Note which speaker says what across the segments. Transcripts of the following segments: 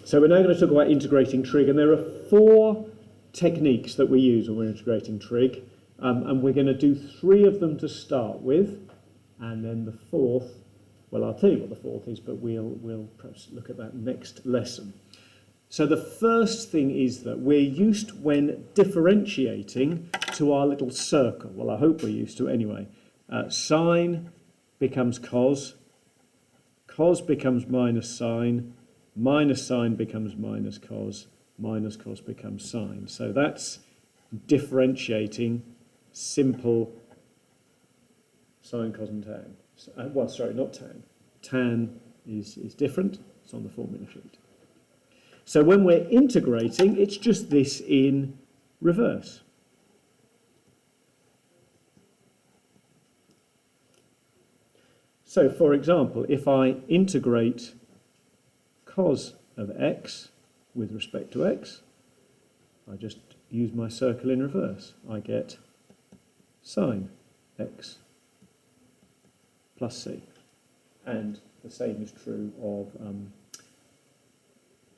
Speaker 1: So we're now going to talk about integrating trig, and there are 4 techniques that we use when we're integrating trig, and we're going to do 3 of them to start with, and then the 4th, well, I'll tell you what the 4th is, but we'll perhaps look at that next lesson. So the first thing is that we're used when differentiating to our little circle. Well, I hope we're used to it anyway. Sine becomes cos, cos becomes minus sine becomes minus cos becomes sine. So that's differentiating simple sine, cos and tan. Well, sorry, not tan. Tan is different. It's on the formula sheet. So when we're integrating, it's just this in reverse. So, for example, if I integrate cos of x with respect to x, I just use my circle in reverse. I get sine x plus c. And the same is true of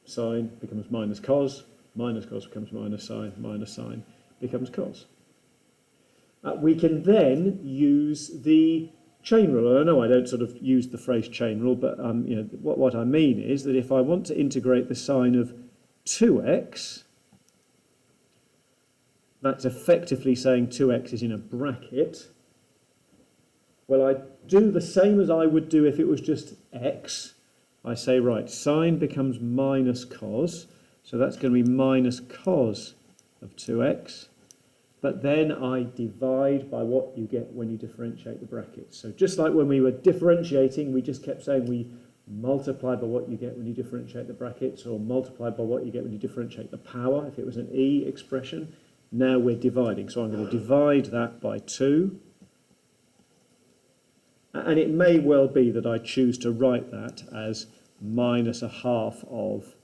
Speaker 1: sine becomes minus cos becomes minus sine becomes cos. We can then use the chain rule. I know I don't sort of use the phrase chain rule, but you know, what I mean is that if I want to integrate the sine of 2x, that's effectively saying 2x is in a bracket. Well, I do the same as I would do if it was just x. I say, right, sine becomes minus cos, so that's going to be minus cos of 2x. But then I divide by what you get when you differentiate the brackets. So just like when we were differentiating, we just kept saying we multiply by what you get when you differentiate the brackets, or multiply by what you get when you differentiate the power, if it was an e expression. Now we're dividing. So I'm going to divide that by 2. And it may well be that I choose to write that as minus a half of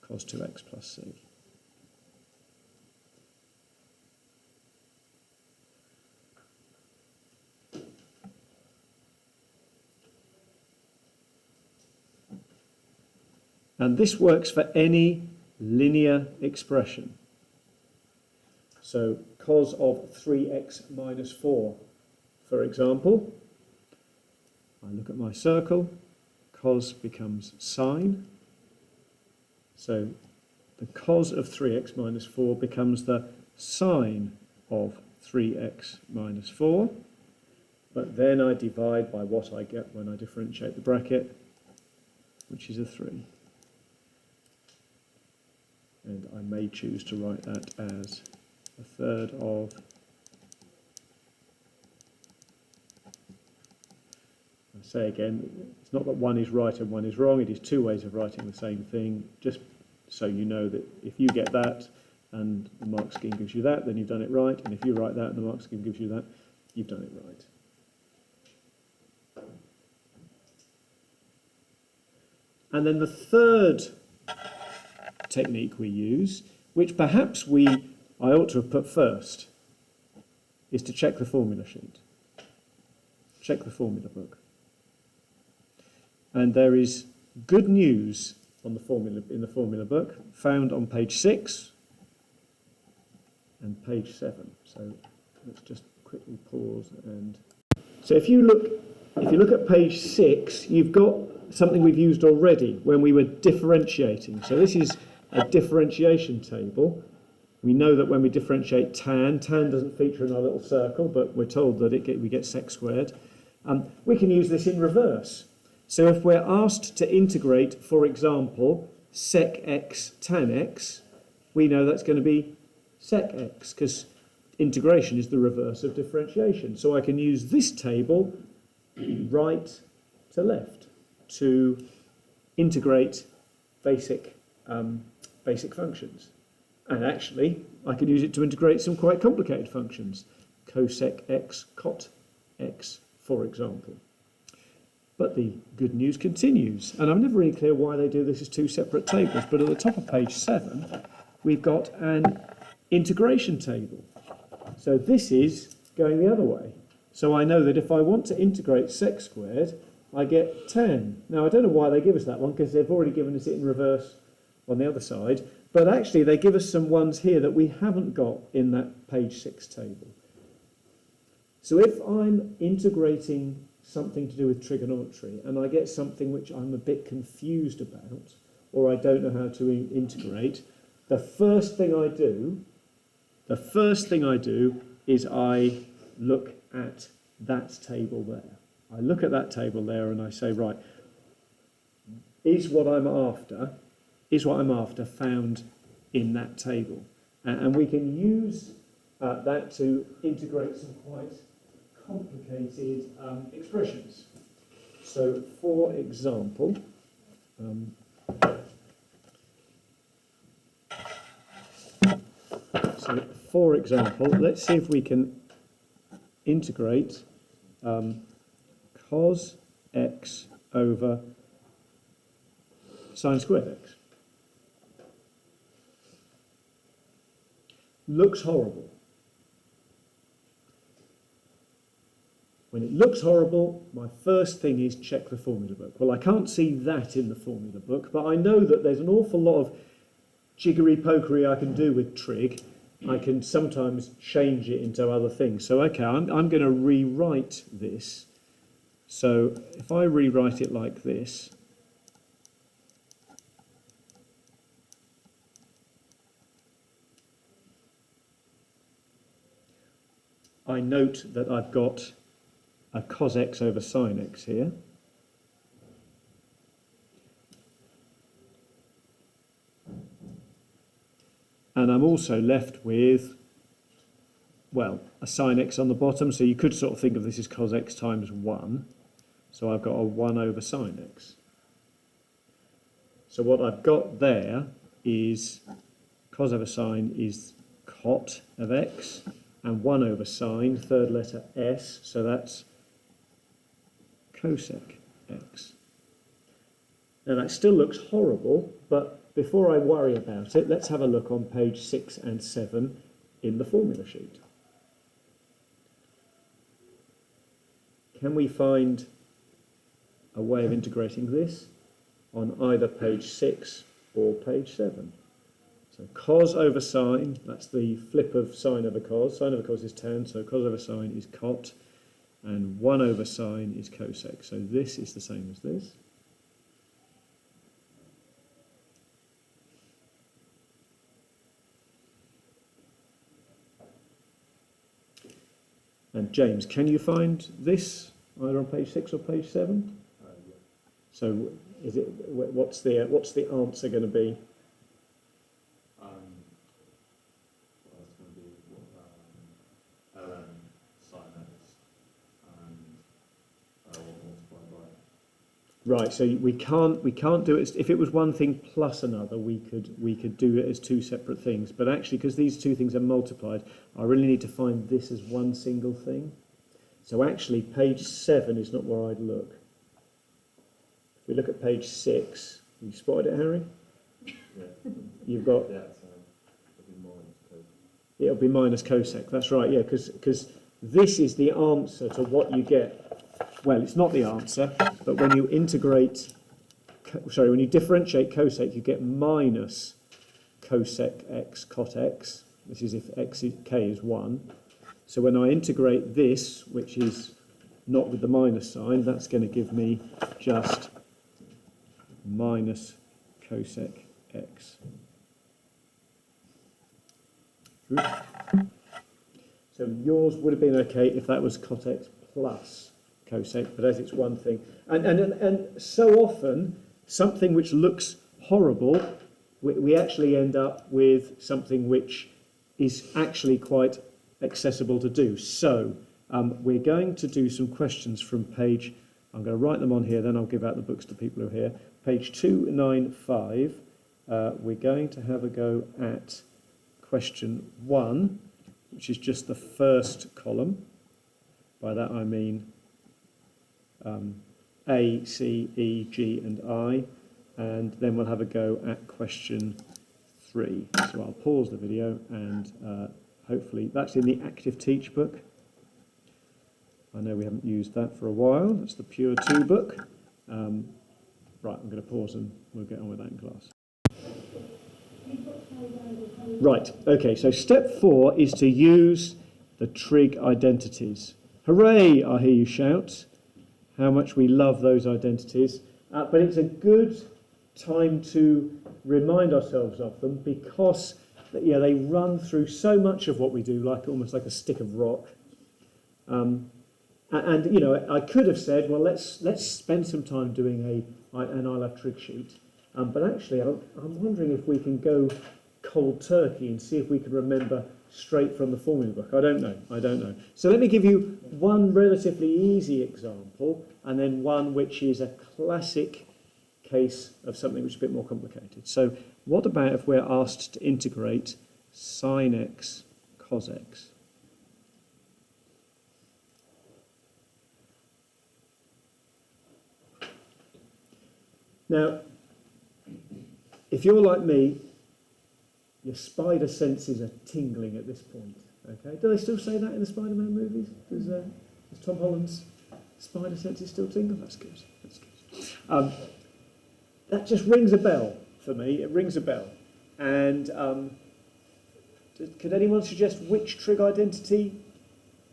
Speaker 1: cos 2x plus c. And this works for any linear expression. So cos of 3x minus 4, for example. I look at my circle, cos becomes sine. So the cos of 3x minus 4 becomes the sine of 3x minus 4. But then I divide by what I get when I differentiate the bracket, which is a 3. And I may choose to write that as a third of I say again, it's not that one is right and one is wrong, it is 2 ways of writing the same thing, just so you know that if you get that and the mark scheme gives you that, then you've done it right, and if you write that and the mark scheme gives you that, you've done it right. And then the third technique we use, which perhaps I ought to have put first, is to check the formula sheet. Check the formula book. And there is good news on the formula in the formula book, found on page 6 and page 7. So let's just quickly pause and so if you look at page 6, you've got something we've used already when we were differentiating. So this is a differentiation table. We know that when we differentiate tan doesn't feature in our little circle, but we're told that we get sec squared. We can use this in reverse. So if we're asked to integrate, for example, sec x tan x, we know that's going to be sec x, because integration is the reverse of differentiation. So I can use this table right to left to integrate basic functions. And actually, I can use it to integrate some quite complicated functions. Cosec x, cot x, for example. But the good news continues. And I'm never really clear why they do this as 2 separate tables, but at the top of page 7, we've got an integration table. So this is going the other way. So I know that if I want to integrate sec squared, I get tan. Now, I don't know why they give us that one, because they've already given us it in reverse on the other side, but actually they give us some ones here that we haven't got in that page 6 table. So if I'm integrating something to do with trigonometry and I get something which I'm a bit confused about, or I don't know how to integrate, the first thing I do is I look at that table there. I look at that table there and I say, right, is what I'm after found in that table? And we can use that to integrate some quite complicated expressions. So, for example, let's see if we can integrate cos x over sine squared x. Looks horrible. When it looks horrible, my first thing is check the formula book. Well, I can't see that in the formula book, but I know that there's an awful lot of jiggery-pokery I can do with trig. I can sometimes change it into other things. So, okay, I'm going to rewrite this. So, if I rewrite it like this, I note that I've got a cos x over sine x here. And I'm also left with, well, a sine x on the bottom, so you could sort of think of this as cos x times 1. So I've got a 1 over sine x. So what I've got there is cos over sine is cot of x, and 1 over sine, third letter s, so that's cosec x. Now that still looks horrible, but before I worry about it, let's have a look on page 6 and 7 in the formula sheet. Can we find a way of integrating this on either page 6 or page 7? So cos over sine, that's the flip of sine over cos. Sine over cos is tan, so cos over sine is cot, and 1 over sine is cosec. So this is the same as this. And James, can you find this either on page 6 or page 7?
Speaker 2: Yeah.
Speaker 1: So is it, what's the answer going to be?
Speaker 2: Well, it's going to be ln sin x and multiplied by.
Speaker 1: Right, so we can't do it. If it was one thing plus another, we could do it as two separate things. But actually, because these two things are multiplied, I really need to find this as one single thing. So actually, page 7 is not where I'd look. If we look at page 6, you spotted it, Harry?
Speaker 2: Yeah.
Speaker 1: You've got.
Speaker 2: Yeah, so it'll be minus cosec.
Speaker 1: It'll be minus cosec. That's right. Yeah, because this is the answer to what you get. Well, it's not the answer, but when you when you differentiate cosec, you get minus cosec x cot x. This is if k is 1. So when I integrate this, which is not with the minus sign, that's going to give me just minus cosec x. So yours would have been okay if that was cot x plus cosec, but as it's one thing. And so often, something which looks horrible, we actually end up with something which is actually quite accessible to do. So we're going to do some questions from page, I'm going to write them on here, then I'll give out the books to people who are here. Page 295, we're going to have a go at question 1, which is just the first column. By that I mean A, C, E, G and I, and then we'll have a go at question 3. So I'll pause the video and hopefully, that's in the Active Teach book. I know we haven't used that for a while. That's the Pure 2 book. Right, I'm going to pause and we'll get on with that in class. Right, okay, so step 4 is to use the trig identities. Hooray, I hear you shout. How much we love those identities. But it's a good time to remind ourselves of them because they run through so much of what we do, almost like a stick of rock. And I could have said, well, let's spend some time doing an I Love Trig sheet. But actually, I'm wondering if we can go cold turkey and see if we can remember straight from the formula book. I don't know. So let me give you one relatively easy example and then one which is a classic case of something which is a bit more complicated. So what about if we're asked to integrate sine x cos x? Now, if you're like me, your spider senses are tingling at this point. Okay, do they still say that in the Spider-Man movies? Does Tom Holland's spider senses still tingle? That's good. That just rings a bell for me. It rings a bell. And could anyone suggest which trig identity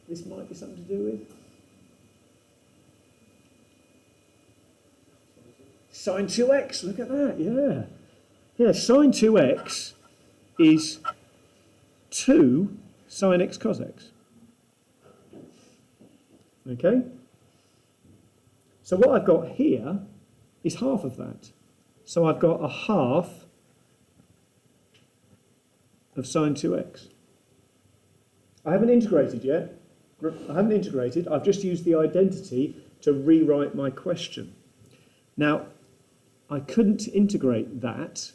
Speaker 1: this might be something to do with? Sine 2x, look at that, yeah. Yeah, sine 2x is 2 sine x cos x. Okay? So what I've got here is half of that. So I've got a half of sine 2x. I haven't integrated yet. I've just used the identity to rewrite my question. Now, I couldn't integrate that,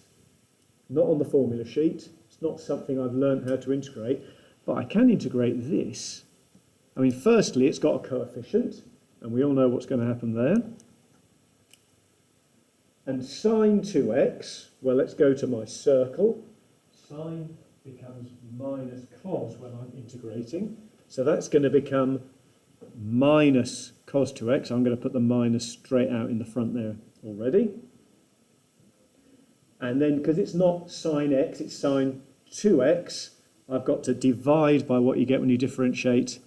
Speaker 1: not on the formula sheet. It's not something I've learned how to integrate, but I can integrate this. I mean, firstly, it's got a coefficient, and we all know what's going to happen there. And sine 2x, well, let's go to my circle. Sine becomes minus cos when I'm integrating. So that's going to become minus cos 2x. I'm going to put the minus straight out in the front there already. And then, because it's not sine x, it's sine 2x, I've got to divide by what you get when you differentiate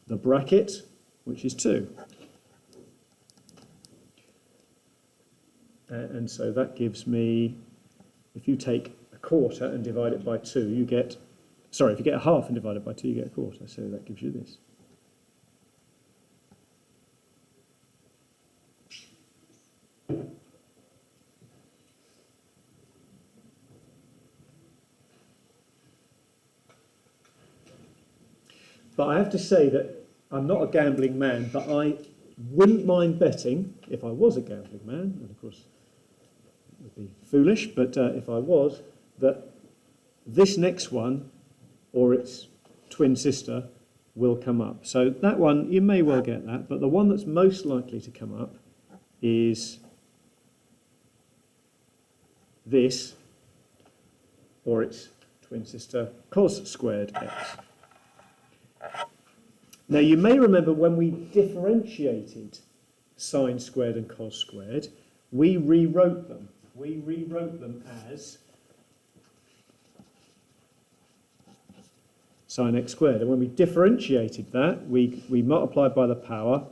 Speaker 1: the bracket, which is 2. And so that gives me, if you take a quarter and divide it by 2, you get, sorry, if you get a half and divide it by 2, you get a quarter. So that gives you this. But I have to say that I'm not a gambling man, but I wouldn't mind betting, if I was a gambling man, and of course it would be foolish, but if I was, that this next one, or its twin sister, will come up. So that one, you may well get that, but the one that's most likely to come up is this, or its twin sister, cos squared x. Now, you may remember when we differentiated sine squared and cos squared, we rewrote them. We rewrote them as sine x squared. And when we differentiated that, we multiplied by the power,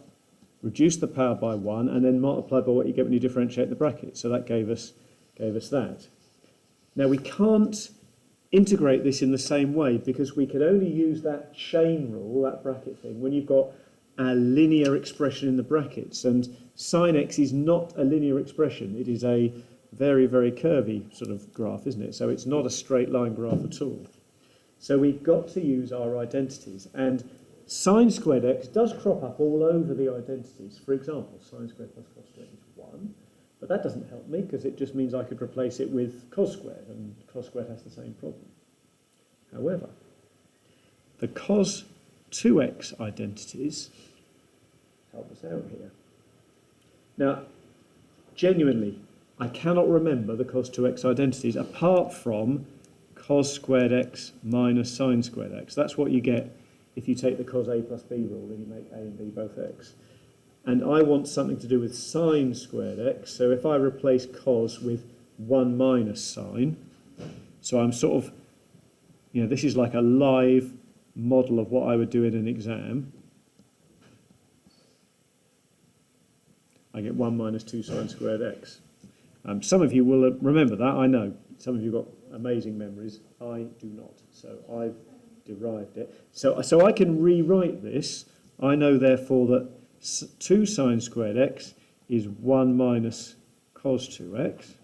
Speaker 1: reduced the power by 1, and then multiplied by what you get when you differentiate the bracket. So that gave us that. Now, we can't integrate this in the same way because we can only use that chain rule, that bracket thing, when you've got a linear expression in the brackets. And sine x is not a linear expression. It is a very, very curvy sort of graph, isn't it? So it's not a straight line graph at all. So we've got to use our identities. And sine squared x does crop up all over the identities. For example, sine squared plus cos squared is 1. But that doesn't help me because it just means I could replace it with cos squared, and cos squared has the same problem. However, the cos 2x identities help us out here. Now, genuinely, I cannot remember the cos 2x identities apart from cos squared x minus sine squared x. That's what you get if you take the cos A plus B rule, then you make A and B both x. And I want something to do with sine squared x, so if I replace cos with 1 minus sine, so I'm sort of, this is like a live model of what I would do in an exam. I get 1 minus 2 sine squared x. Some of you will remember that, I know. Some of you have got amazing memories. I do not, so I've derived it. So I can rewrite this. I know, therefore, that 2 sine squared x is 1 minus cos 2x.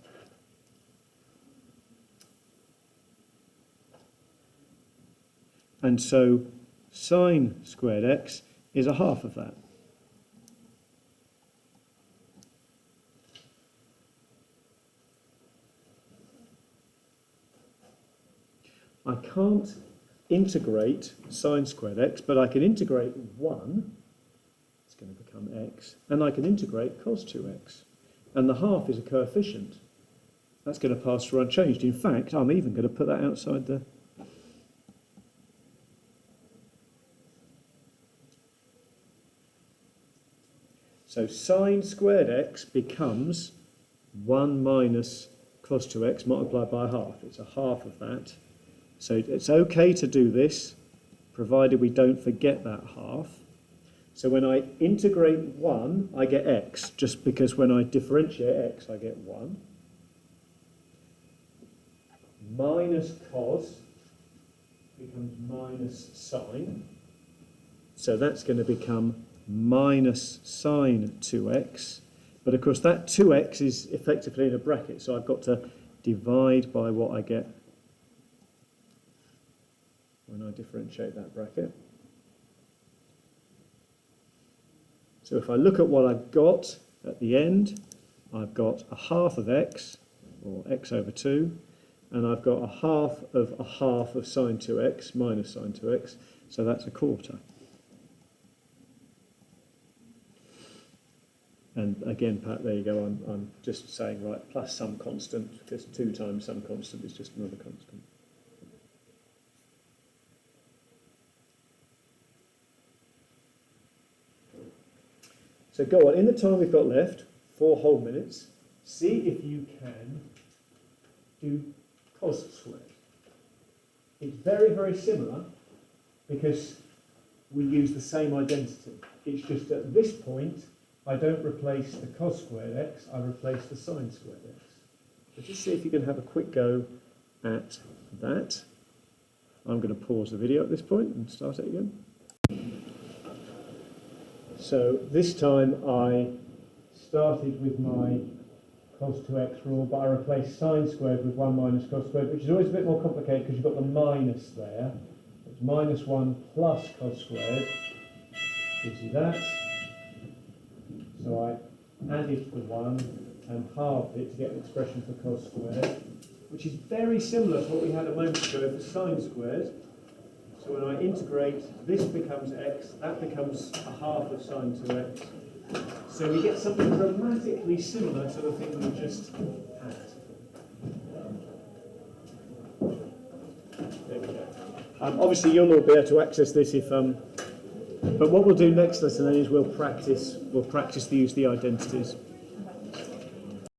Speaker 1: And so sine squared x is a half of that. I can't integrate sine squared x, but I can integrate 1, it's going to become x, and I can integrate cos 2x. And the half is a coefficient. That's going to pass through unchanged. In fact, I'm even going to put that outside the... So sine squared x becomes 1 minus cos 2x multiplied by half. It's a half of that. So it's okay to do this, provided we don't forget that half. So when I integrate 1, I get x, just because when I differentiate x, I get 1. Minus cos becomes minus sine. So that's going to become minus sine 2x. But of course that 2x is effectively in a bracket, so I've got to divide by what I get when I differentiate that bracket. So if I look at what I've got at the end, I've got a half of x, or x over 2, and I've got a half of sine 2x minus sine 2x, so that's a quarter. And again, Pat, there you go, I'm just saying, right, plus some constant, because 2 times some constant is just another constant. So go on, in the time we've got left, 4 whole minutes, see if you can do cos squared. It's very, very similar because we use the same identity. It's just at this point, I don't replace the cos squared x, I replace the sine squared x. So just see if you can have a quick go at that. I'm going to pause the video at this point and start it again. So this time I started with my cos 2x rule, but I replaced sine squared with 1 minus cos squared, which is always a bit more complicated because you've got the minus there. It's minus 1 plus cos squared gives you that. So I added the 1 and halved it to get an expression for cos squared, which is very similar to what we had a moment ago for sine squared. So when I integrate, this becomes x, that becomes a half of sine 2x. So we get something dramatically similar to the thing we just had. There we go. Obviously you'll all be able to access this if... but what we'll do next lesson then is we'll practice the use of the identities.